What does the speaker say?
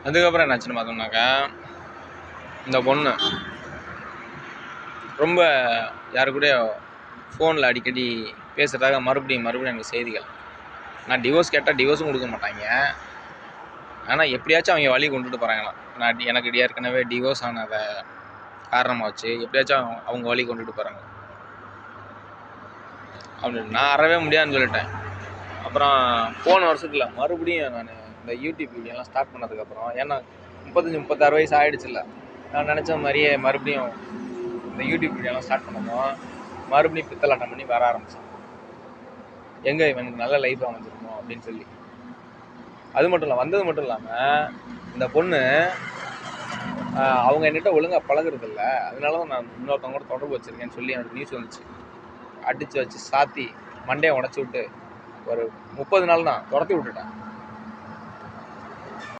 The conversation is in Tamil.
அதுக்கப்புறம் என்னாச்சுன்னு பார்த்தோம்னாக்கா, இந்த பொண்ணு ரொம்ப யாரு கூடயோ ஃபோனில் அடிக்கடி பேசுகிறதாக மறுபடியும் எனக்கு செய்திகள். நான் டிவோர்ஸ் கேட்டால் டிவோர்ஸும் கொடுக்க மாட்டாங்க. ஆனால் எப்படியாச்சும் அவங்க வழி கொண்டுட்டு போகிறாங்களாம். எனக்கு ஏற்கனவே டிவோர்ஸ் ஆனதை காரணமாக வச்சு எப்படியாச்சும் அவங்க வழி கொண்டுட்டு போகிறாங்க அப்படின்னு நான் அறவே முடியாதுன்னு சொல்லிட்டேன். அப்புறம் போன வருஷத்தில் மறுபடியும் நான் இந்த யூடியூப் வீடியோலாம் ஸ்டார்ட் பண்ணதுக்கப்புறம், ஏன்னா 35-36 வயசு ஆகிடுச்சுல்ல, நான் நினச்ச மாதிரியே மறுபடியும் இந்த யூடியூப் வீடியோலாம் ஸ்டார்ட் பண்ணதும் மறுபடியும் பித்தலாட்டம் பண்ணி வர ஆரம்பித்தான். எங்கே இவனுக்கு நல்ல லைஃப் அமைஞ்சிருக்கணும் அப்படின்னு சொல்லி. அது மட்டும் இல்லை, வந்தது மட்டும் இல்லாமல் இந்த பொண்ணு அவங்க என்கிட்ட ஒழுங்காக பழகிறது இல்லை, அதனால தான் நான் இன்னொருத்தவங்க கூட தொடர்பு வச்சுருக்கேன்னு சொல்லி எனக்கு நியூஸ் வந்துச்சு. அடித்து வச்சு சாத்தி மண்டையை உடச்சி விட்டு ஒரு 30 நாள் தான் துரத்தி விட்டுட்டேன்.